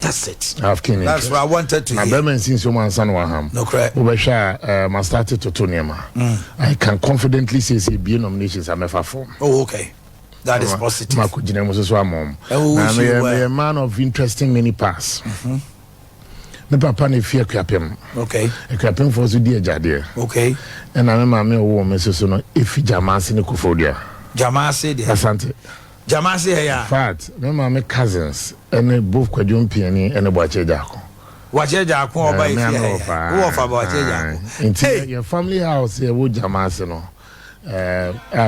That's it. I've keen That's what I wanted to hear. I'm since you man son waham. No correct. I started to Tonyama. I can confidently say be nominations I'm ever form. Oh, okay. That is positive. Marco Ginemus mom. I'm a man of interesting many pass. Me papa ne fear kwapem. Okay. E kwapem for so dia jade. Okay. And I me wo me so no if Jamasi ne kufodia. Jamasi de. Asante. Jamasi here. Fact, me cousins and both kwadwompiani and Boachejako. Boachejako oba ifia. Who of Boachejako? Hey, your family house here wo Jamasi no.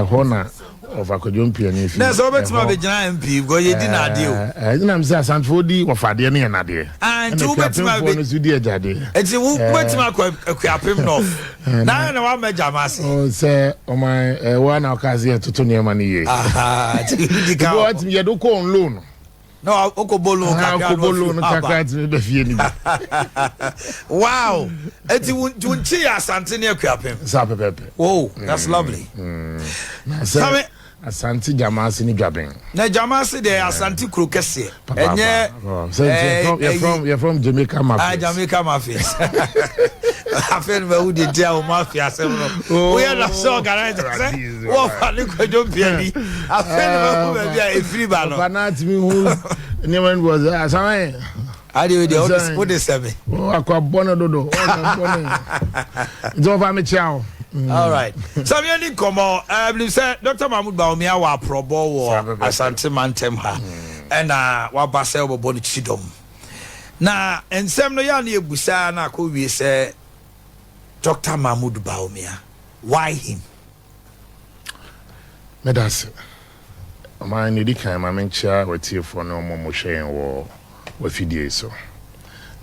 Hona of akwadwompiani fi. Na so betima be gina MP go ye di na ade o. Na me say Asante Fodi wofade ne na ade. And two betima be no so di ajade. Enti wo betima kwapem no. Na wa me Jamasi. Oh say o my one okazi etoto ne ma ne ye. Di ka. What me do ko on loan. No, okobolo kakra ti be fie ni. Wow. Eti wunchi Asante ne kwapem. Sa pepe. Oh, that's lovely. Sammy Asante Jamasi ni dwaben. Na Jamasi de Asante kuro kese. Enye you're from Jamaica Mafia. Jamaica Mafia. Afen we who dey tell Mafia sem no. We are not so organized. Wo fa ni kwadwo piani. Afen we who be a free ba no. Banat mi who anyone was Sammy. Adi we dey what dey say me. Oh akwa bono dodo. Don't fa me chiao. All right. So we only come on. Say Dr. Mahamadu Bawumia wa probo wo Asante Mantem ha. And wa basel bo boni chidom. Na ensem no ya na ebusa na ko wie say Dr. Mahamadu Bawumia. Why him? Medase. Ama ni di kan ma menchia watiefo no mo hwen wo fidie so.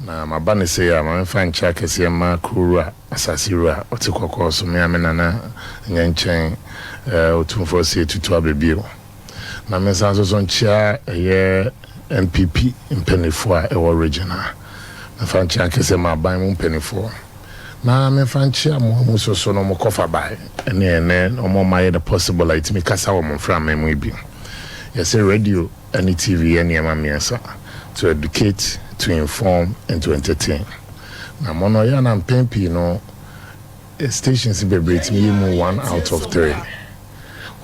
Na mabane say ya ma mfa ncha kese ma kurua asasiru a otikokko so me amena na nyanchen otumfo se tutu abebio na me sanso so ncha ye NPP mpenifo a ewo regional na fa ncha kese ma ban mu mpenifo na me fa ncha mo so no mo kofa bai ene omo maye the possible it me kasa wo mo fra me mu bi yes radio and TV and yama miensa to educate, to inform, and to entertain. Na mono ya na mpempi no stations be rate me 1 out of 3.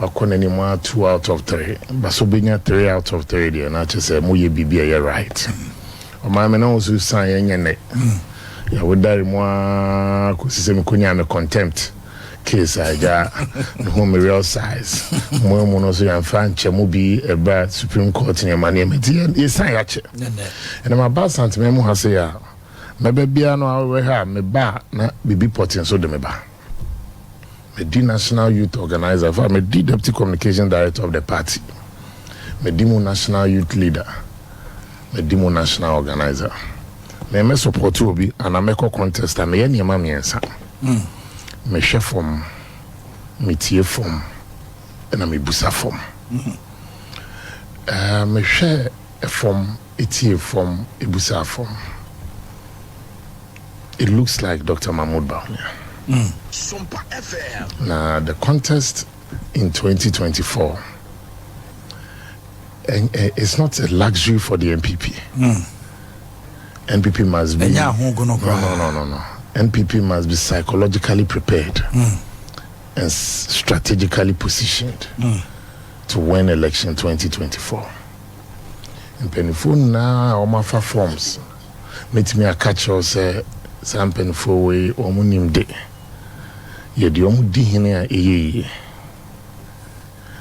Wakona ni mwa 2 out of 3. Baso benya 3 out of 3 dia na chese mo ye bibia ye right. O ma me na osu san ye nyene. Ya wodari mwa ko sise me konya me contempt. Case I got home real size. More monos and French movie about Supreme Court in your money. Yes, I got it. And I'm about Santa Memo has say, my baby, I know I will have me bar, not be potting so de me bar. Me D National Youth Organizer, for me D Deputy Communication Director of the party, me Dimo National Youth Leader, me Dimo National Organizer. Me support to be and I make a contest and me any mammy answer. Me chef from me tie from and I me busa from me share from etie from ebusa from. It looks like Dr. Mahamadu Bawumia. SOMPA FM. Now the contest in 2024 and it's not a luxury for the NPP. NPP must be no. NPP must be psychologically prepared and strategically positioned to win election 2024. In Penifo now, all my forms meet me a catch or say some Penifo way or munim de. Ye the omu di hine ye.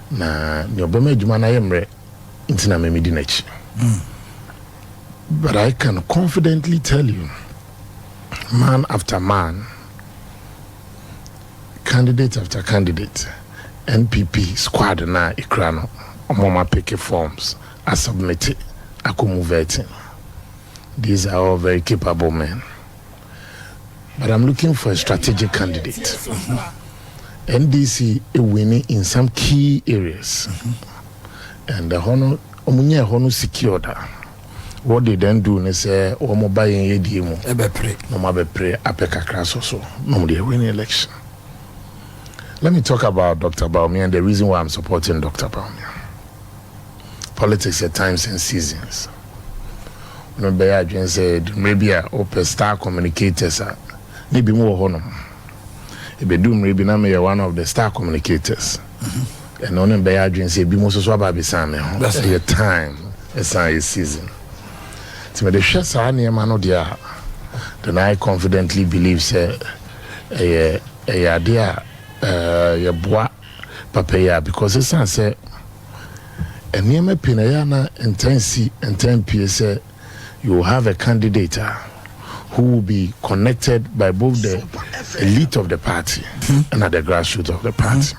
Na nyobeme jumana yemre intina me midinech. But I can confidently tell you, man after man, candidate after candidate, NPP squad na ikrano, omoma peke forms are submitted, accommodating. These are all very capable men. But I'm looking for a strategic candidate. NDC is winning in some key areas. And the honor secured. What they then do is say, "Oh, mo buy in yedimu." No ma be pray apeka kraso so. No they win election. Let me talk about Dr. Bawumia and the reason why I'm supporting Dr. Bawumia. Politics at times and seasons. no be adwen said maybe a open star communicators maybe more honor e be do maybe na me one of the star communicators and on be adwen say bi mo so so aba be san me ho that's your time it's a season to me the share sa na ma no dia then I confidently believe say idea ya boa papa ya because it's say enema pinaya na intensi NPP say you will have a candidate who will be connected by both the elite of the party and at the grassroots of the party.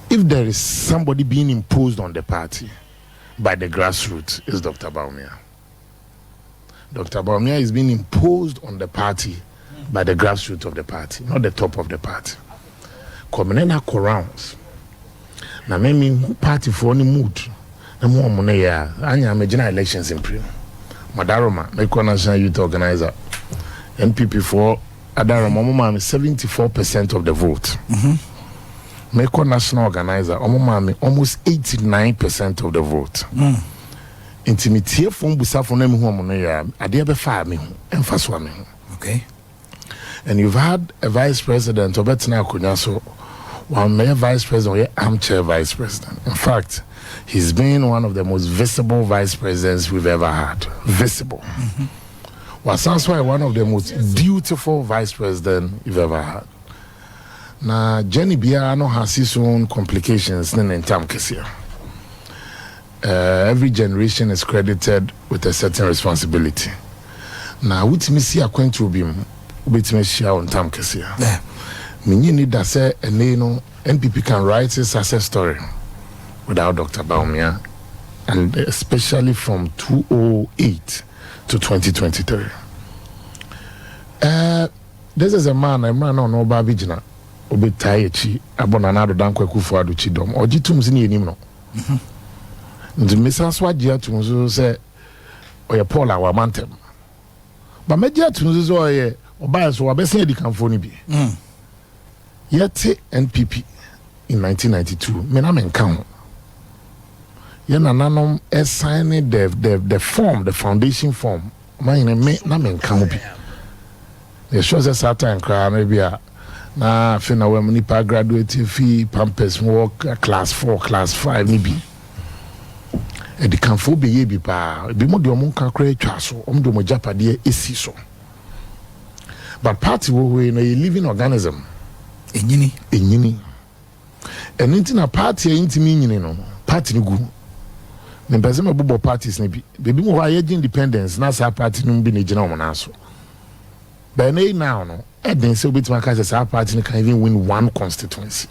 If there is somebody being imposed on the party by the grassroots, it's Dr. Bawumia. Dr. Bawumia is being imposed on the party by the grassroots of the party, not the top of the party. Komenena corrounds. Na memi party for any mood. Na mo money ya anya imagine elections in pre. Madaroma, my national youth organizer. NPP for Adaroma mama 74% of the vote. Meko national organizer omomami almost 89% of the vote. Intimate from busa for name hu money ya ade be fa me hu emfa so me hu. Okay. And you've had a vice president Obetina Kunyaso, one mayor vice president, armchair vice president. In fact, he's been one of the most visible vice presidents we've ever had. Visible. Was also one of the most dutiful vice presidents you've ever had. Now, Jenny Biano has his own complications in time Kessia. Every generation is credited with a certain responsibility. Now, with me see a quaint rubim. Ubetime share on time Kessia. Me need that say NPP can write a success story without Dr. Bawumia, and especially from 2008 to 2023. This is a man on no babijina obetayechi abonanado dankwe kufuadu chidom ojitumzi ni enim no. Nti mesanswa gia tumzo say oye Paul awamantem. Ba media tumzo oye oba so wabese edi kanfo ni bi. Yet NPP in 1992 me na men kan. Ye na nanom sign the form, the foundation form. Man me na men kan bi. The shows us that time cry maybe na fina we nipa graduate fee pampers work class 4 class 5 ni bi. Edi kanfo be ye bi pa. Bi mo de omo kan kra atwa so, omo de mo japade esi so. But party we na a living organism. Enyini. And into a party intimi nyini no. Party no gu. Me pese me bobo parties ne bi. Baby mo wa independence na sa party no bi ne gina o na so. But now no, Eden say obitima ka say party no can even win one constituency.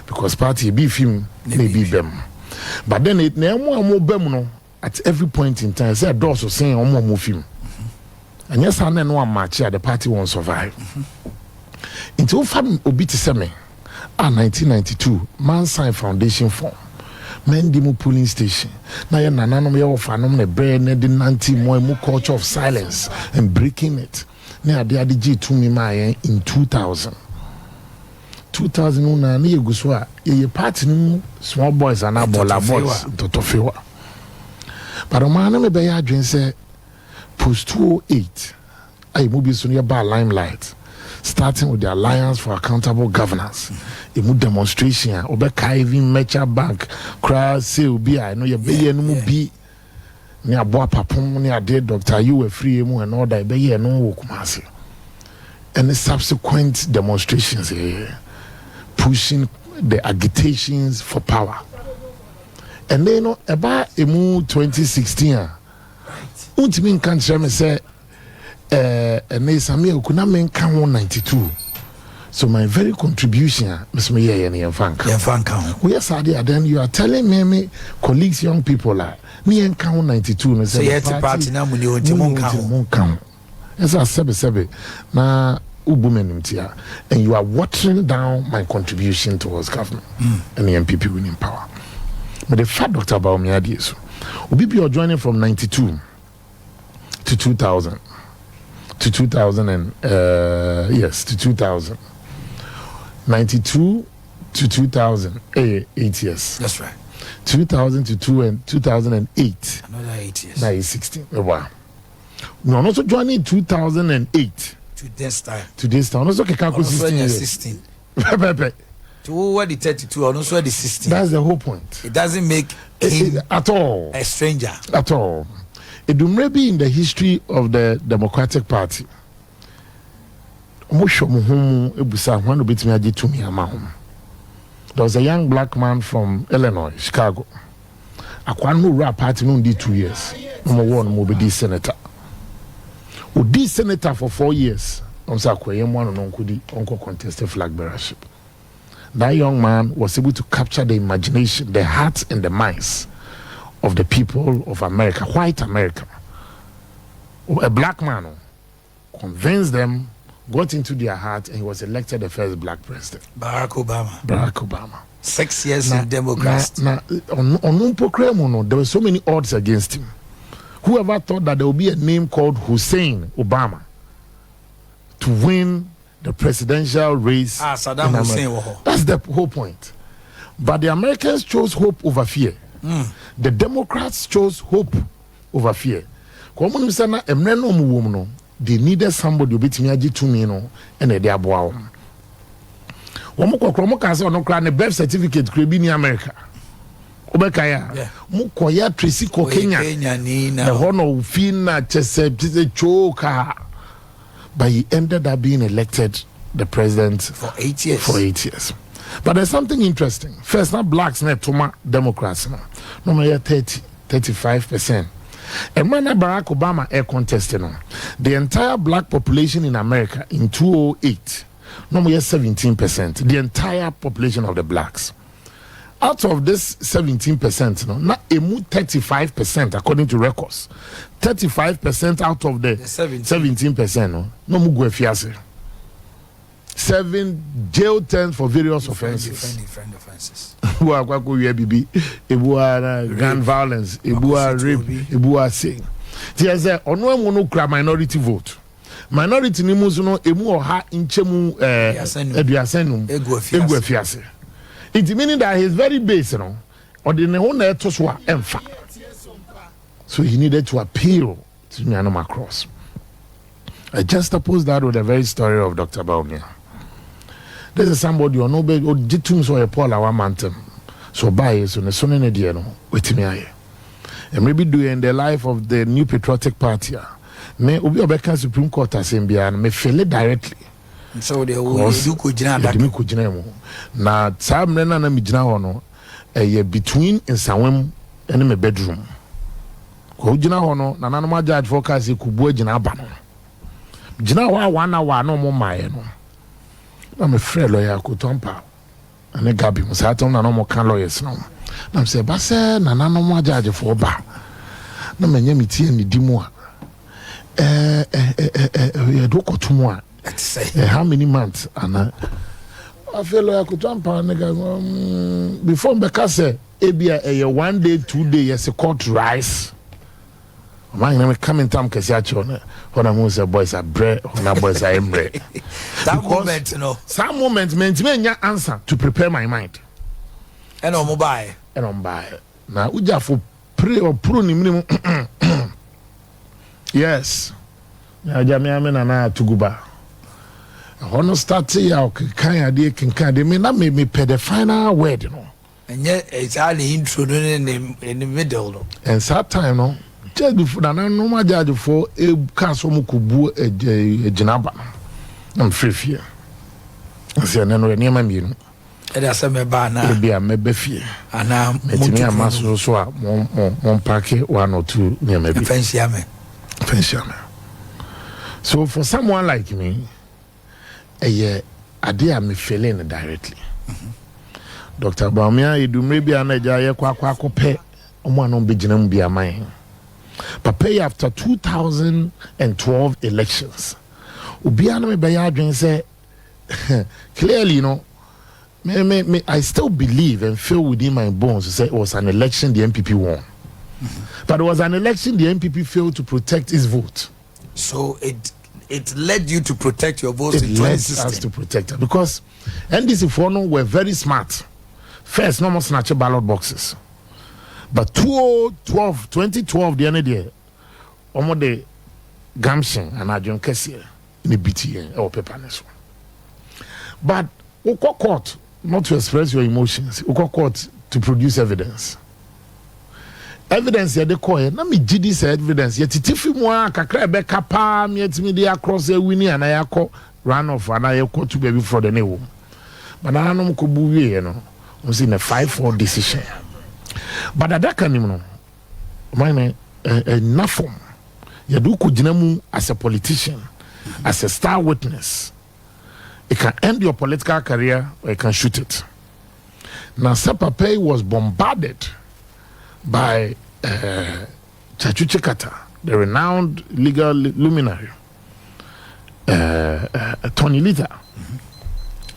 Because party be film maybe bem. But then it na mo bem no at every point in time say doors so saying omo film. And yes, I know one match the party won't survive. Until family obiti seme, 1992, man signed foundation form. Men demo polling station. Now you're nananom ya ofanom ne bread ne the nanti mo culture of silence and breaking it. Now they G to me my in 2000. 2000 una ne yeguswa ye party no small boys and abola boys totofewa. But man me be ya adwen say post 2008, I move so near by limelight, starting with the Alliance for Accountable Governance. A move demonstration, Obeka even Mecha Bank, crowd say be I know your be no be near Boa Papon, near dead doctor, you were free and all that be no kumasi. And the subsequent demonstrations here, pushing the agitations for power. And then about a move 2016. Untimi kan kyerɛ me sɛ ne Sammy okuna men kan 192. So my very contribution Miss me ye ne yɛmfa we yes then you are telling me colleagues young people like me en kan 192 no say yet party na mu ni onti kan esa sebe na ubumenimtia and you are watering down my contribution towards government and the NPP winning power. But the fact Dr. Bawumia dieso obi be joining from 92 to 2000 to 2000 and to 2000 92 to 2000 8 years. That's right. 2002 and 2008. Another 8 years. Now he's 16. Wow. No, also joining in 2008. To this time. To this time. Also, also 16. To what the 32 and also the 16. That's the whole point. It doesn't make him at all a stranger. At all. It may be in the history of the Democratic Party. There was a young black man from Illinois, Chicago. I can't rap party no 2 years. Number one, will be senator. Who did senator for 4 years? On Sakwe, one uncle contested flag bearership. That young man was able to capture the imagination, the hearts, and the minds of the people of America, white America. A black man convinced them, got into their heart, and he was elected the first black president. Barack Obama. 6 years in Democrats. There were so many odds against him. Whoever thought that there would be a name called Hussein Obama to win the presidential race? Saddam Hussein. That's the whole point. But the Americans chose hope over fear. The Democrats chose hope over fear. They needed somebody to be to me, and they are bound. The birth certificate could be in America. Obekaya, Mukoya Tracy Kenya, the honor Fina Chesep choker. But he ended up being elected the president for 8 years. But there's something interesting. First, not blacks, not Toma Democrats. No more 35%. And when Barack Obama air contested, the entire black population in America in 2008, no more 17%. The entire population of the blacks. Out of this 17%, not 35% according to records. 35% out of the 17%, no more fiase. 7 jail terms for various offenses. Different offenses. Gun violence, rape, saying. There's a no minority vote. Minority nimuzuno emu oha inchemu eduasenum egwafiase. It meaning that he's very base, or the nehona etoswa emfa. So he needed to appeal to Myanmar Cross. I just opposed that with the very story of Dr. Bawumia. This is somebody or nobody or jitum so a Paul our mountain. So by so the son in the with me. And maybe doing the life of the New Patriotic Party. May Obi Obeka Supreme Court Assembly and may fail it directly. So they will do na Sam Nena na Mijna hono between in Sawem and my bedroom. Kojina hono na nanoma judge focus kubu jina bano. Jina wa 1 hour no more my no. I'm a friend lawyer kutompa. And a gabi musatom na no more can lawyers no. Na say base na nanoma judge for ba. Na menye miti ni dimwa. Doko tumwa. How many months? And I feel like I could jump on before Bekase, a 1 day, 2 day, yes, a court rise. My name is coming time Kasiachon. When I'm with the boys are bread, when our boys are bread. That moment, some moment meant me your answer to prepare my mind. And on mobile. And on buy. Now, we just for pray or prune minimum. Yes. Now, Jamiaman and I to go back. I want to start here. They may not make me pay the final word, And yet, it's only introducing in the middle. And that time, just before that, no more judge for a castle mukubu a janaba. I'm free here. I say, no, near my meal. And I said, my banner be a maybe. And I'm a muscle so one packet, 1 or 2 near maybe. Fancy. So for someone like me, I dare me feeling directly. Dr. Bawumia, you do maybe an idea pay one on Bijinum be a mine. Papa after 2012 elections. Ubiana me bayadrin say clearly, I still believe and feel within my bones to say it was an election the NPP won. But it was an election the NPP failed to protect its vote. So it led you to protect your votes in 2016. It led us to protect it because NDC were very smart. First, no more snatch ballot boxes. But 2012, the end there, almost the Gamshin and Adjon Kessie in the BTA or Pepanes. But Uko court not to express your emotions, Uko court to produce evidence. Evidence ya de koye na me gidi say evidence ya titifi mu kakra be kapa me atimi de across a winning and ayako run off and ayako to be for the new. But na no ko bu wie no we see a 5-4 decision. But that can no mine enough form ya do ko gina mu as a politician, as a star witness. It can end your political career or it can shoot it. Now Sapapay was bombarded by Chachu Chekata, the renowned legal luminary, Tony Lita,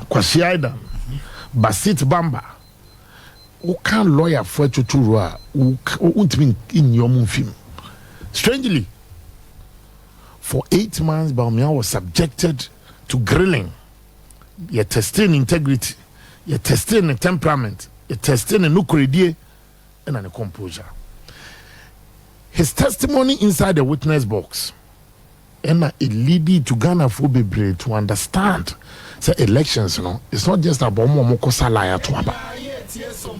Kwasi Aidan, Basit Bamba, who can lawyer for Chuturua, who won't be in your film. Strangely, for 8 months, Bawumia was subjected to grilling. You're testing integrity, you're testing the temperament, you're testing the nuclear and a composure. His testimony inside the witness box and it leaded to Ghana for Bebre to understand that elections, it's not just about Momoko Salaya Tuaba,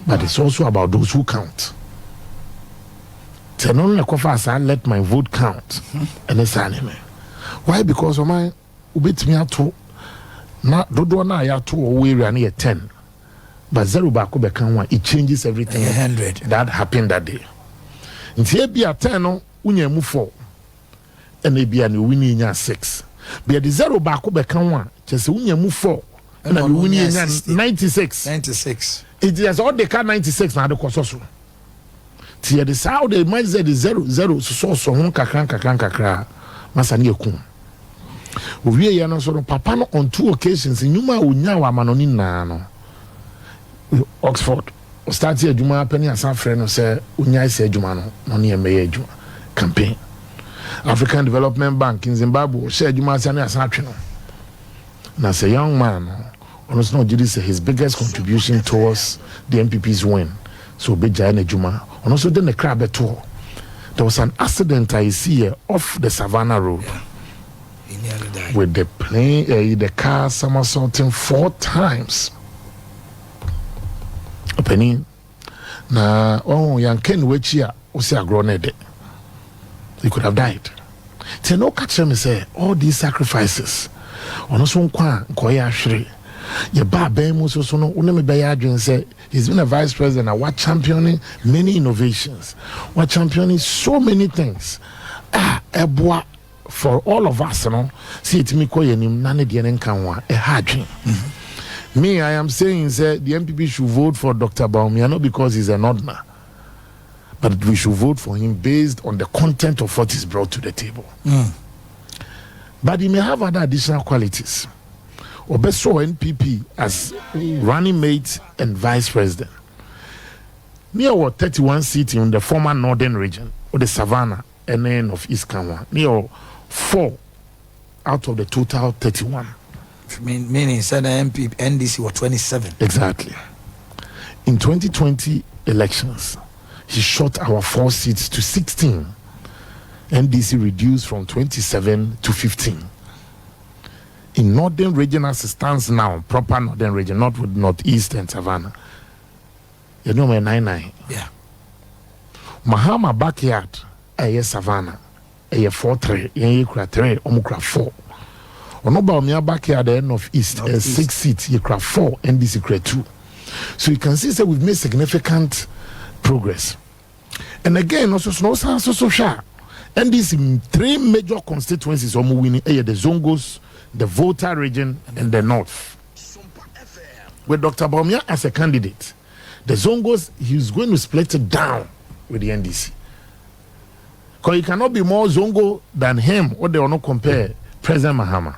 but it's also about those who count. I let my vote count and it's anime. Why? Because of my ubit me to not do na ya 2 or 10. But 0 back one, it changes everything. 100 that happened that day. In here be a 10 no unya move 4 and they be a winning 6. Be the 0 back one, just unya move 4 and we winning 96. It is all the car 96 now the cost. Tia the sao the might say the 0 so kakra masani ekum. We ya no so papa no on 2 occasions nyuma unya wa manoni na no. Oxford start here Juma penny as friend no say unya say Juma no ne emeye Juma campaign. African Development Bank in Zimbabwe share Juma say as atwe no. Na say young man honestly no say his biggest contribution towards the NPP's win. So be Jana Juma. And also then the crab tour. There was an accident I see here off the Savannah Road. Yeah. He nearly died. With the plane, the car somersaulting 4 times. Penny. Na young Ken Wechia was a grown. He could have died. Say no catch me say all these sacrifices. Also Koya Shri. Your babe so no unemi bayadwin say he's been a vice president and what championing many innovations, what championing so many things. Eboa for all of us, see it me koye nim nane de nkanwa hadwin. Me, I am saying say the NPP should vote for Dr. Bawumia not because he's an ordinary, but we should vote for him based on the content of what he's brought to the table. But he may have other additional qualities. Obeso NPP as running mate and vice president. Near what 31 seats in the former northern region or the Savannah and then of East Kanwa. Near 4 out of the total 31. Meaning said the NPP NDC were 27. Exactly. In 2020 elections, he shot our 4 seats to 16. NDC reduced from 27 to 15. In northern region as it stands now, proper northern region, not with northeast and Savannah. You know my 99. Yeah. Mahama backyard, Savannah, 4-3, 3, omukra 4. Onoba Omia backyard, the northeast, 6 seats, you craft 4, NDC create 2. So you can see that we've made significant progress. And again, also so sharp. NDC 3 major constituencies are winning, the Zongos, the Volta region and the north. With Dr. Bawumia as a candidate, the Zongos, he's going to split it down with the NDC. Because he cannot be more Zongo than him, or they will not compare President Mahama.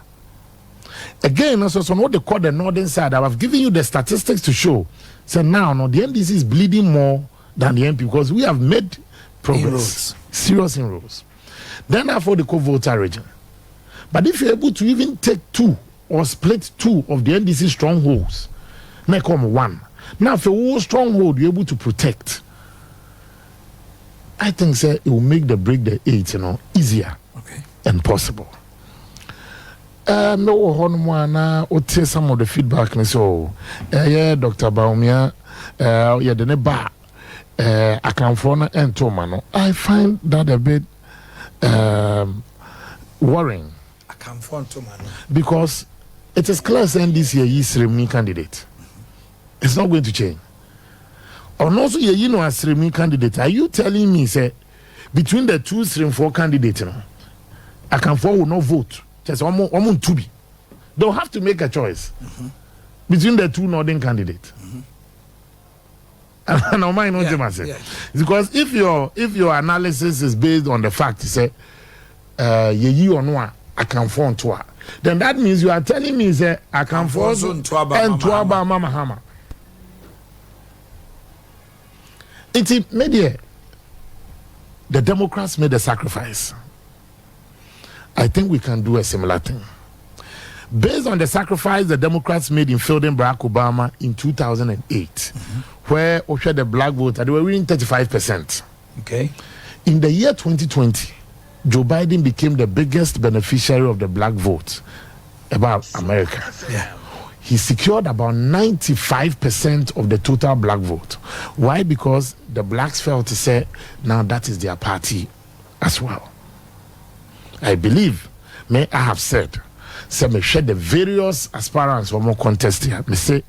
Again, also, so what they call the northern side, I have given you the statistics to show. So now, the NDC is bleeding more than the MP because we have made progress, serious inroads. Then after the co-Volta region. But if you're able to even take 2 or split 2 of the NDC strongholds, now come 1. Now, if a whole stronghold you're able to protect, I think say it will make the break the 8, easier and possible. No one would say some of the feedback and so yeah, Dr. Bawumia, yeah, the neba I can phone and Tomano. I find that a bit worrying. I can phone Tomano because it is clear saying this year is Sremi candidate. It's not going to change. Or also a Sremi candidate. Are you telling me say between the two Srem 4 candidates, I can will not vote? Just one to be. They'll have to make a choice between the two northern candidates. And I mind because if your analysis is based on the fact say ye or no I can phone to her, then that means you are telling me say I can phone and to Aba Mama Hama. It's media. The Democrats made a sacrifice. I think we can do a similar thing. Based on the sacrifice the Democrats made in fielding Barack Obama in 2008, where the black vote, they were winning 35%. Okay. In the year 2020, Joe Biden became the biggest beneficiary of the black vote about America. Yeah. He secured about 95% of the total black vote. Why? Because the blacks felt to say, now that is their party as well. I believe, may I have said, me share the various aspirants for more contest here. Me say,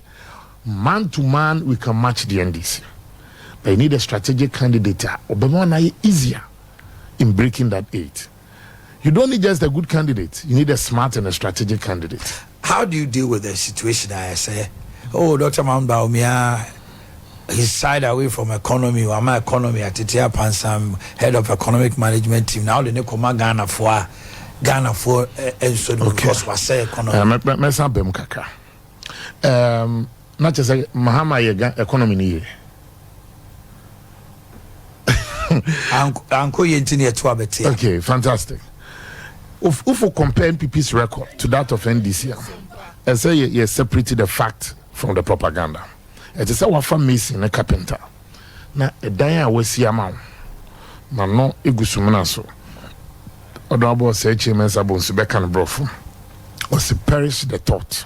man to man, we can match the NDC. But you need a strategic candidate, or easier in breaking that 8. You don't need just a good candidate. You need a smart and a strategic candidate. How do you deal with the situation? I say, oh, Dr. Mahamadu Bawumia, he's side away from economy. Or my economy at Titia Pansam, head of economic management team. Now the Nekoma Ghana for and so because was say economy. Not just Mahama economy ni. Uncle Yentini to abeti. Okay, fantastic. If we compare NPP's record to that of NDC, I say you separated the fact from the propaganda. It is our family a carpenter. Now a daya we see amount. Mano igusumanaso. Odobo say chairman sabon subekan brofo. Or se perish the thought.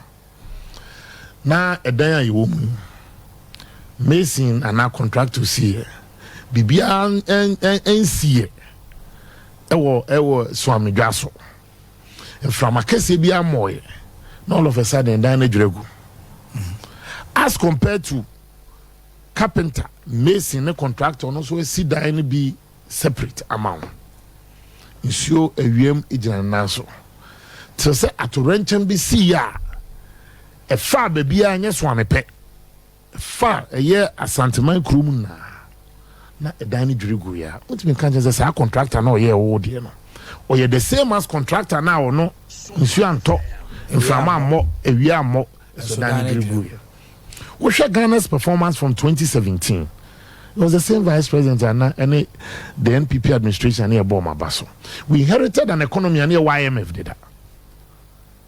Now a daya you woman. Mason and our contract to see Bibia and see ewo swami dwaso. From a case bia moye. All of a sudden dine dregu. As compared to carpenter, mason, a contractor, and also a see dine be separate amount. Ensure a VM agent naso. To say at Renchen be see ya. A far baby and yes one pet. Far a year a Santaman Krum na a dine dregu ya. What me can't just say a contractor no year old, or you're the same as contractor now or no. Ensure and talk. In Frama more a year more. So dine dregu ya. We share Ghana's performance from 2017. It was the same vice president and the NPP administration near Boma Basso. We inherited an economy near IMF did that.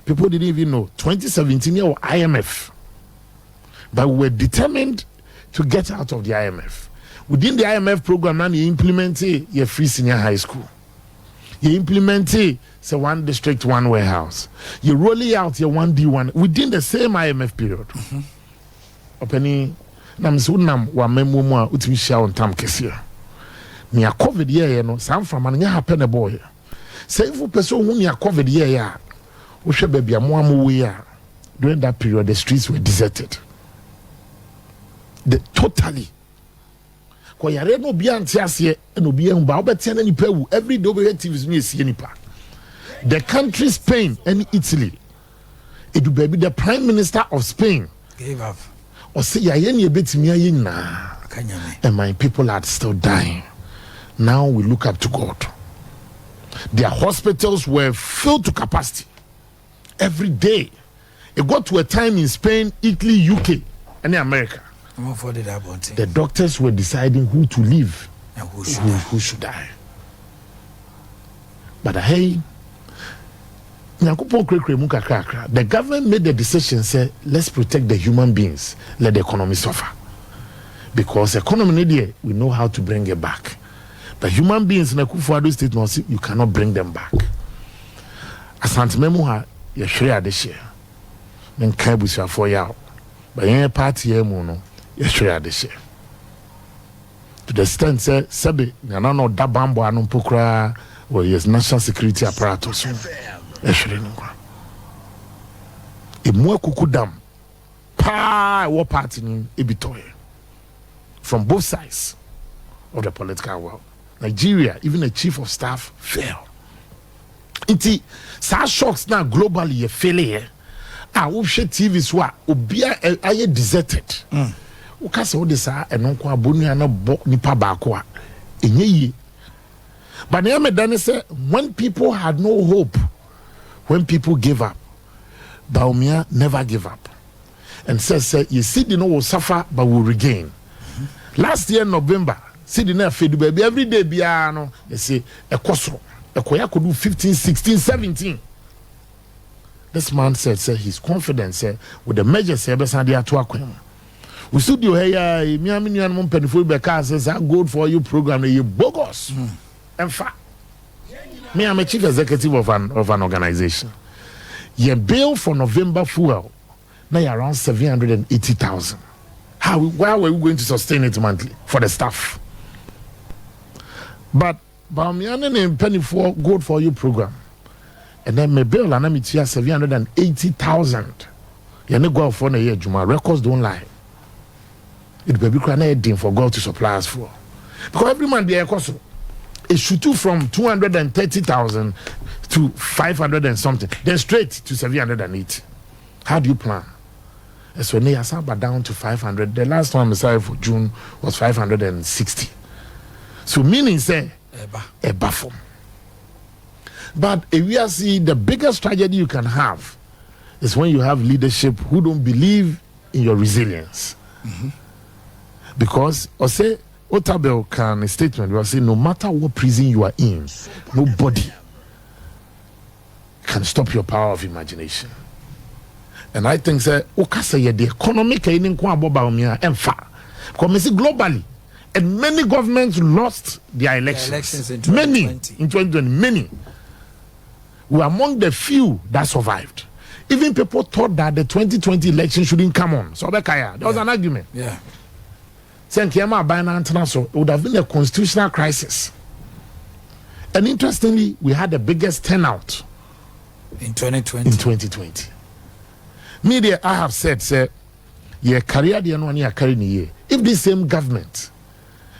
People didn't even know 2017 near IMF. But we were determined to get out of the IMF. Within the IMF program, now you implemented your free senior high school. You implemented say one district, one warehouse. You rolling out your 1D1 within the same IMF period. Openi nam sunam wa memu mu a utimi shia on tam kese ni a covid year no sam from an nya happen a boy say if person hu ni a covid year ya wo hwe ba bia mo amu we ya during that period the streets were deserted totally ko yare no bia ntiase no bia hu ba obetia na nipa wu every day over TVs me see nipa the country Spain and Italy it do be the prime minister of Spain gave up. Or say, and my people are still dying. Now we look up to God. Their hospitals were filled to capacity every day. It got to a time in Spain, Italy, UK, and America. The doctors were deciding who to live and who should die. But hey, the government made the decision, say, let's protect the human beings, let the economy suffer. Because economy, we know how to bring it back. But human beings in a Kufuor state, no, you cannot bring them back. Asante Memuha, you share this year. Then Kaibusha for you. But in a party, you share this year. To the extent, say, Sabi, you know, that bamboo, I don't pokra, or yes, national security apparatus. You share Imwa kukudam pa war party in Ibitoye from both sides of the political world. Nigeria, even the chief of staff fell. Iti sa shocks now globally ye failure. We share TV swa obia aye deserted. Ukase wo de sa enonko abonu na bo nipa baako a enye yi. But na me dane say when people had no hope, when people gave up, Bawumia never give up and says, you see, the no will suffer but will regain. Last year, November, see the near feed baby every day, Biano, they say, a coso, a koya could do 15, 16, 17. This man said, he's confident, with the measures, we stood you here, me and penny for because says, I good for you program, you bogus. In fact, me, I'm a chief executive of an organization. Your bill for November fuel now around 780,000. Why were we going to sustain it monthly for the staff? But Bawumia and penny for good for you program, and then my bill and I'm 780,000. You need go for a year. Juma records don't lie. It will be crying for God to supply us for because every man be a cost. It should do from 230,000 to 500 and something, then straight to 780. How do you plan? So when they are down to 500, the last one I saw for June was 560. So meaning say a buffer. But if we see the biggest tragedy you can have is when you have leadership who don't believe in your resilience. Because or say Otabel can a statement will say no matter what prison you are in, nobody can stop your power of imagination. And I think say the economic in Bawumia because globally and many governments lost their elections in 2020. Many were among the few that survived. Even people thought that the 2020 election shouldn't come on. So there was an argument. Yeah. Saying it would have been a constitutional crisis. And interestingly, we had the biggest turnout in 2020. Media, I have said, sir, your career, the one you are carrying here. If this same government,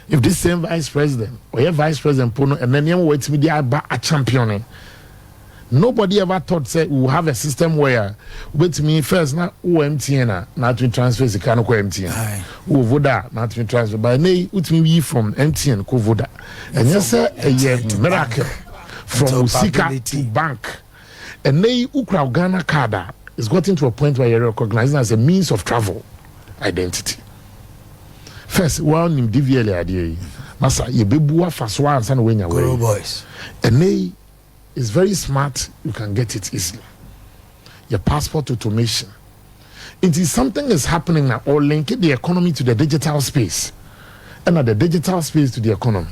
if this same vice president, or your vice president, Pono, and then you wait media about a champion, nobody ever thought, say, we will have a system where, wait me first, not MTN, not to transfer the kind of MTN, who voda, not to transfer, but nay, with me from MTN, ko voda. And yes, sir, a miracle from Usika to bank. And nay, Ukra Ghana Kada is gotten to a point where you're recognized as a means of travel identity. First, one in DVL idea, Massa, you be bua faswa and san when you're away. Boys. And nay is very smart, you can get it easily. Your passport automation. It is something is happening now, or linking the economy to the digital space. And the digital space to the economy.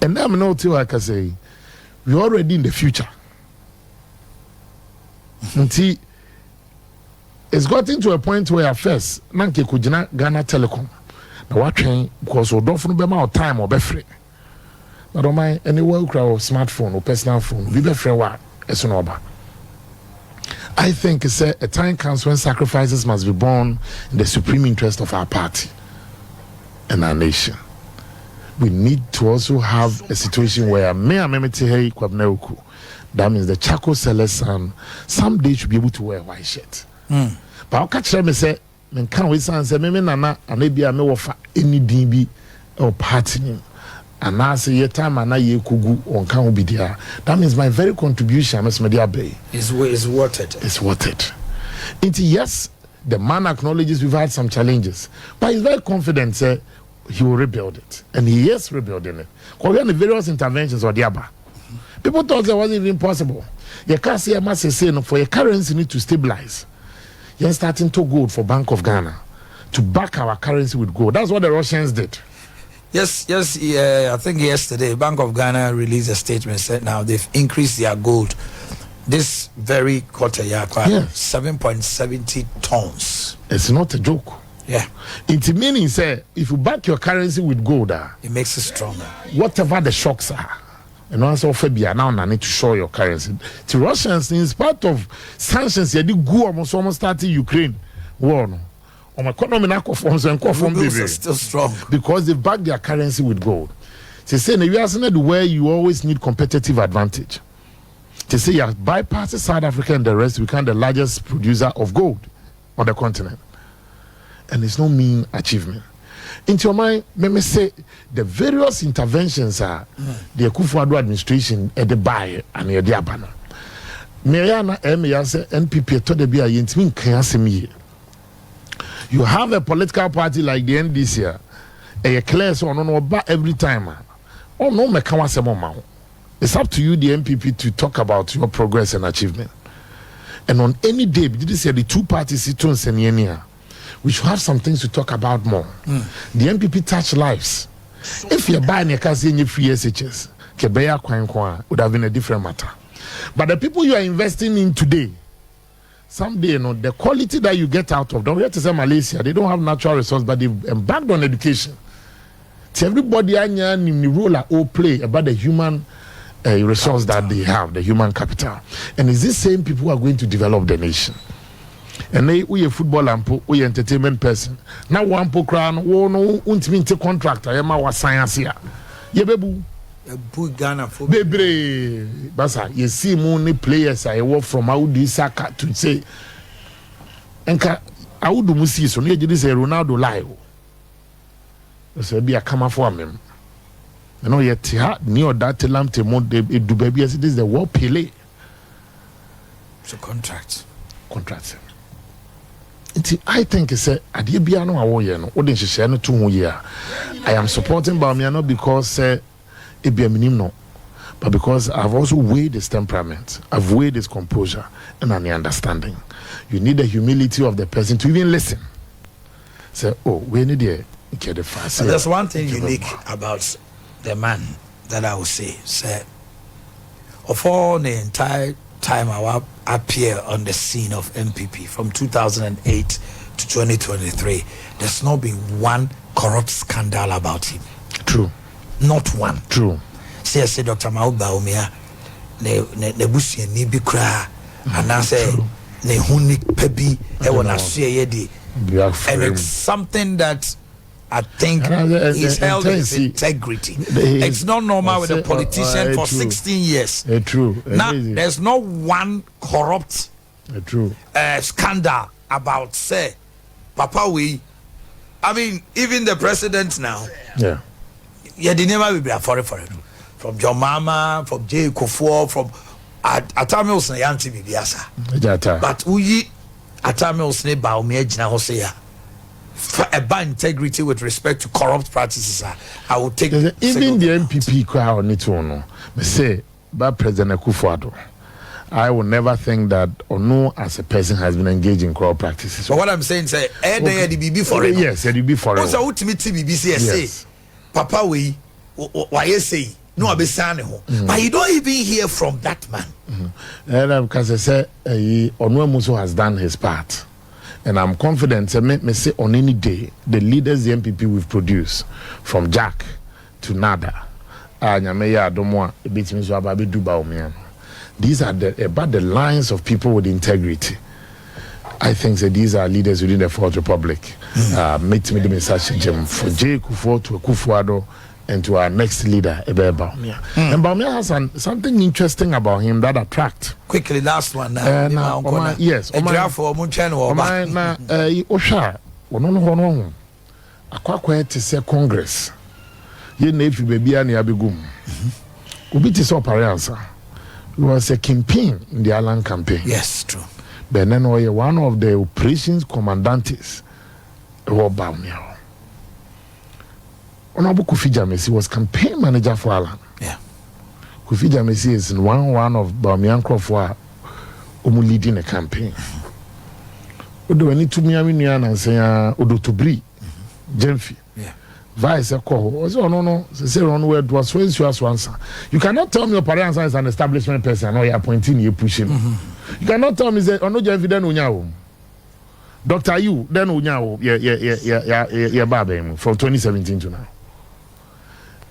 And I'm not too, like I say, we're already in the future. Until it's gotten to a point where first, Nanke Kujina Ghana Telecom. Now what train because we don't know time or be free. I don't mind anywhere you crowd smartphone or personal phone. Be free what as an oba. I think it's a time comes when sacrifices must be born in the supreme interest of our party and our nation. We need to also have a situation where Awuku, that means the charcoal sellers son someday should be able to wear a white shirt. But I'll catch them and say, men can't wait and say, Maybe Nana, and maybe I know of any DB or party. And I say, your time and I kugu on can't be there. That means my very contribution, Miss Media Bay, is worth it. It's worth it. Yes, the man acknowledges we've had some challenges, but he's very confident, say, he will rebuild it. And he is rebuilding it. Because we have the various interventions or the other. People thought it wasn't even possible. You can't say, I must say, no, for your currency need to stabilize. You're starting to gold for Bank of Ghana to back our currency with gold. That's what the Russians did. Yes, I think yesterday Bank of Ghana released a statement said now they've increased their gold this very quarter, 7.70 tons. It's not a joke. Yeah. It meaning say if you back your currency with gold, it makes it stronger. Whatever the shocks are. And also Fabia now I need to show your currency. The Russians, in spite of sanctions, they did go almost starting Ukraine war. No. My economy now still strong because they back their currency with gold. They say we are saying where you always need competitive advantage. They say you bypass South Africa and the rest, we become the largest producer of gold on the continent. And it's no mean achievement. Into your mind, let me say the various interventions are the Akufo-Addo administration at the buy and the Abana. Mayana say NPP to the BIA intmin can. You have a political party like the NDC, a clear so no every time. Oh no, me. It's up to you, the NPP, to talk about your progress and achievement. And on any day, did you say the two parties sit on Seniania? We should have some things to talk about more. The NPP touch lives. If you're buying a car in your free SHS, would have been a different matter. But the people you are investing in today, someday, you know, the quality that you get out of, don't have to say Malaysia, they don't have natural resources, but they've embarked on education. To everybody in the role or play about the human resource that they have, the human capital. And it's these same people who are going to develop the nation. And we a football and we entertainment person. Now one po crown, no untimate contractor, Emma was science here. Yebebu. Ghana for Bebre Basa, you see many players I work from Audi Saka to say Enka Audu Musi, so near this Ronaldo Live. So be a camera for him. You know, yet near that lamp to mode do baby as it is the war Pele. So contracts. I think it's a Adibiano Awoyeno, Odin Shishano 2 year. I am supporting Bawumia not because it be a minimum, but because I've also weighed his temperament, I've weighed his composure and an understanding. You need the humility of the person to even listen. Say, oh, we need to get the fast. There's one thing unique about the man that I will say, of all the entire time I appear on the scene of NPP from 2008 to 2023, there's not been one corrupt scandal about him. True. Not one. True. See, I say Dr. Mahamadu Bawumia, ne busi ni bi kra, and I say ne huni pebi e wana suye yedi, and it's something that I think is held in his integrity. It's not normal with a politician for 16 years. True. Now, there's not one corrupt scandal about, say, Papa we. I mean, even the president now. Yeah. Yeah, they never will be a foreign. From John Mama, from Jay Kofor, from Atamils na Yanti Bibiasa. But we Atamils ne Bawumia Jina Hosea. For about integrity with respect to corrupt practices, I will take even the NPP crowd on its own. Me say, but President Akufo-Addo, I will never think that Ono as a person has been engaged in corrupt practices. But what I'm saying, say, the BB for it. Yes, the BB for it. Also, ultimately, BBC say, Papa, we, why say, no, I be saying, but you don't even hear from that man. And because I say, Ono Muso has done his part. And I'm confident, me say on any day, the leaders the NPP we've produced, from Jack to Nada, these are about the lines of people with integrity. I think that these are leaders within the Fourth Republic. Meet me the message from Jay Kufuor to Akufo-Addo and to our next leader, Bawumia. And Bawumia has something interesting about him that attracts. Quickly, last one now. Yes. Osha, Akwa to say Congress. Ye if you baby and Yabigum. Ubiti so Pariansa. It was a campaign in the Alan campaign. Yes, true. But then one of the operations commandantes, Bawumia. Honorable Kofi Jamesi was campaign manager for Alan. Yeah. Kofi Jamesi is one of Bawumia Crawford who leading a campaign. Odo any to me and say Odo to Bri, Jemfi. Yeah. vice call. So no, say on where was so answer. You cannot tell me your parents is an establishment person or you're appointing you pushing. You cannot tell me say no evidence unyawo. Dr. You then unyawo yeah babe from 2017 to now.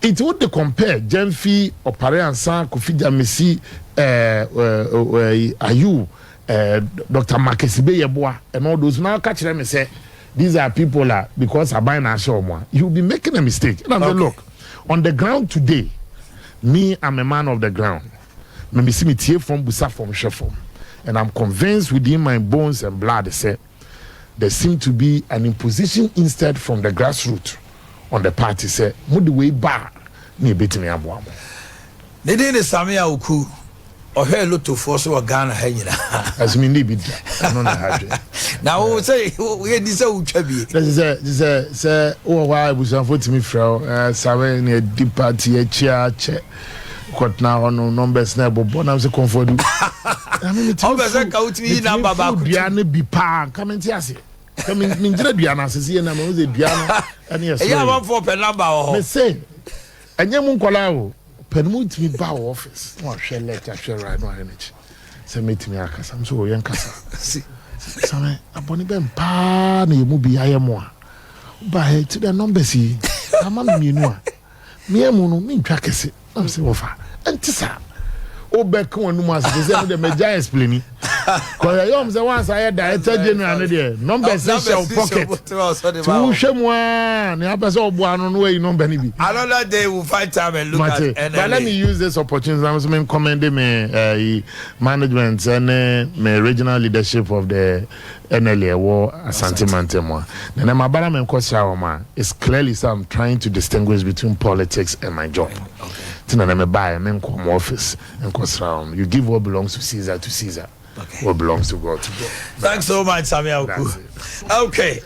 It would compare Jenfi or Pareansa Kufija Messi Ayu Dr. Makesibe Yeboah and all those now catch them and say these are people because I buy a show more. You'll be making a mistake. And I'm saying, look, on the ground today, me, I'm a man of the ground. Me see me tear from Busa from Shefom. And I'm convinced within my bones and blood, say, there seemed to be an imposition instead from the grassroots on the party. Say, move the way back, me beat me up. The day is Sammy Awuku. Or her look to force or Ghana hanging. As me need Now we say we had this old chubby. This is oh why was to me from Sammy near deep party a chair check. Got now on numbers never born. I was a comfort. I mean, it's number about Diana be pan coming to us. Coming Diana says, and I'm always a Diana. And yes, I have 1 for number. Say, and Yamun Colao. Penmut me bow office. Oh, shall let you share right now. Say, meet me. I'm so young. See, Sammy, upon the ben pan, you will be I am one. But to the numbers, see, I'm a minua. Me, I'm no mean trackers. I'm so far. And Tissa. Oh, back when you must deserve the Major explaining. Because I am the ones I had director general there. Numbers in your pocket. To show one. You have a so one way, no benefit. Another day we'll find time and look at it. But let me use this opportunity. I'm going to commend me management and my regional leadership of the NLA war Asante Mantemo. Then I'm about to it's clearly so I'm trying to distinguish between politics and my job. I'm buy a come office and cost round. You give what belongs to Caesar to Caesar. Okay. What belongs to God to God. Thanks so much, Sammy Awuku. Okay.